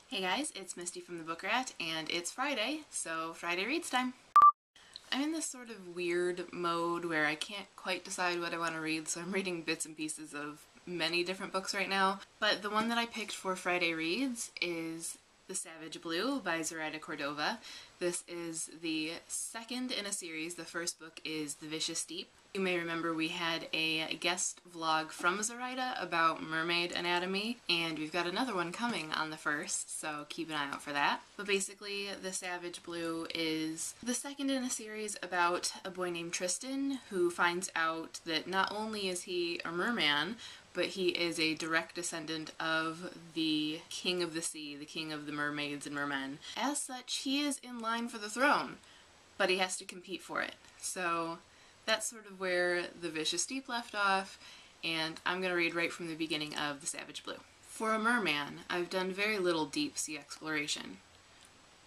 Hey guys, it's Misty from the Book Rat, and it's Friday, so Friday reads time. I'm in this sort of weird mode where I can't quite decide what I want to read, so I'm reading bits and pieces of many different books right now. But the one that I picked for Friday reads is The Savage Blue by Zoraida Córdova. This is the second in a series. The first book is The Vicious Deep. You may remember we had a guest vlog from Zoraida about mermaid anatomy, and we've got another one coming on the 1st, so keep an eye out for that. But basically, The Savage Blue is the second in a series about a boy named Tristan who finds out that not only is he a merman, but he is a direct descendant of the king of the sea, the king of the mermaids and mermen. As such, he is in line for the throne, but he has to compete for it. So that's sort of where The Vicious Deep left off, and I'm going to read right from the beginning of The Savage Blue. For a merman, I've done very little deep sea exploration.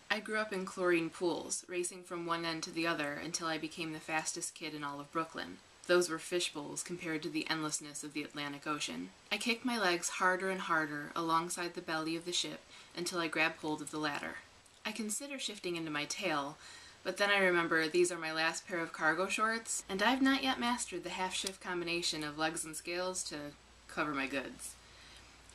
I grew up in chlorine pools, racing from one end to the other until I became the fastest kid in all of Brooklyn. Those were fishbowls compared to the endlessness of the Atlantic Ocean. I kicked my legs harder and harder alongside the belly of the ship until I grabbed hold of the ladder. I consider shifting into my tail, but then I remember these are my last pair of cargo shorts, and I've not yet mastered the half-shift combination of legs and scales to cover my goods.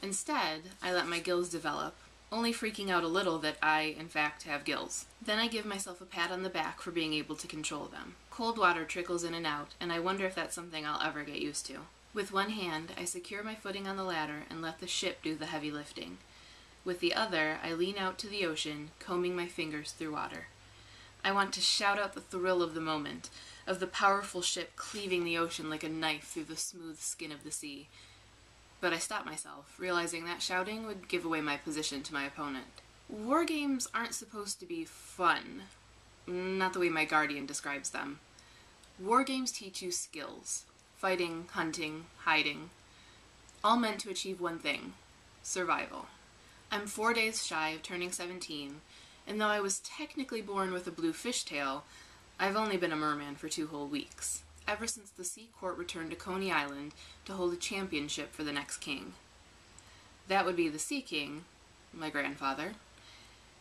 Instead, I let my gills develop, only freaking out a little that I, in fact, have gills. Then I give myself a pat on the back for being able to control them. Cold water trickles in and out, and I wonder if that's something I'll ever get used to. With one hand, I secure my footing on the ladder and let the ship do the heavy lifting. With the other, I lean out to the ocean, combing my fingers through water. I want to shout out the thrill of the moment, of the powerful ship cleaving the ocean like a knife through the smooth skin of the sea. But I stop myself, realizing that shouting would give away my position to my opponent. War games aren't supposed to be fun. Not the way my guardian describes them. War games teach you skills. Fighting, hunting, hiding. All meant to achieve one thing: survival. I'm 4 days shy of turning 17, and though I was technically born with a blue fishtail, I've only been a merman for 2 whole weeks, ever since the Sea Court returned to Coney Island to hold a championship for the next king. That would be the Sea King, my grandfather,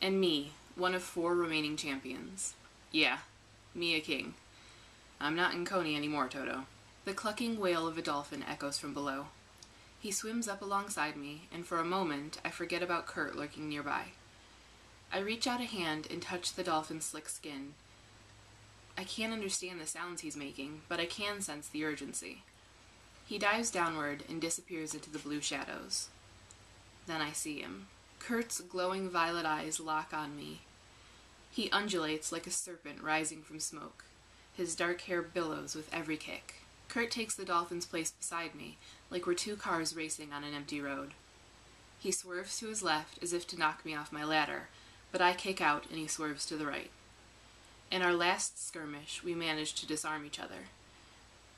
and me, one of 4 remaining champions. Yeah, me a king. I'm not in Coney anymore, Toto. The clucking wail of a dolphin echoes from below. He swims up alongside me, and for a moment I forget about Kurt lurking nearby. I reach out a hand and touch the dolphin's slick skin. I can't understand the sounds he's making, but I can sense the urgency. He dives downward and disappears into the blue shadows. Then I see him. Kurt's glowing violet eyes lock on me. He undulates like a serpent rising from smoke. His dark hair billows with every kick. Kurt takes the dolphin's place beside me, like we're 2 cars racing on an empty road. He swerves to his left as if to knock me off my ladder, but I kick out and he swerves to the right. In our last skirmish, we managed to disarm each other.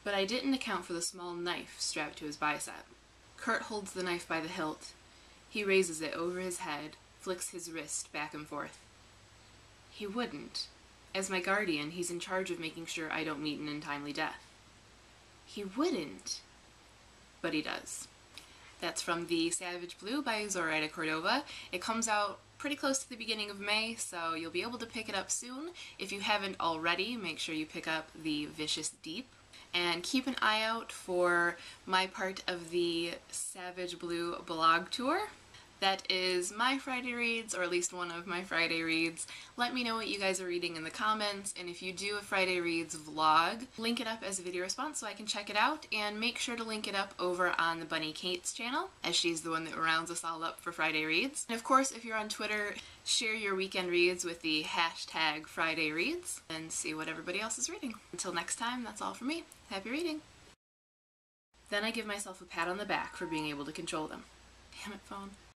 But I didn't account for the small knife strapped to his bicep. Kurt holds the knife by the hilt. He raises it over his head, flicks his wrist back and forth. He wouldn't. As my guardian, he's in charge of making sure I don't meet an untimely death. He wouldn't. But he does. That's from The Savage Blue by Zoraida Córdova. It comes out pretty close to the beginning of May, so you'll be able to pick it up soon. If you haven't already, make sure you pick up The Vicious Deep. And keep an eye out for my part of the Savage Blue blog tour. That is my Friday reads, or at least one of my Friday reads. Let me know what you guys are reading in the comments, and if you do a Friday reads vlog, link it up as a video response so I can check it out, and make sure to link it up over on the Bunny Kate's channel, as she's the one that rounds us all up for Friday reads. And of course, if you're on Twitter, share your weekend reads with the hashtag FridayReads, and see what everybody else is reading. Until next time, that's all for me. Happy reading! Then I give myself a pat on the back for being able to control them. Damn it, phone.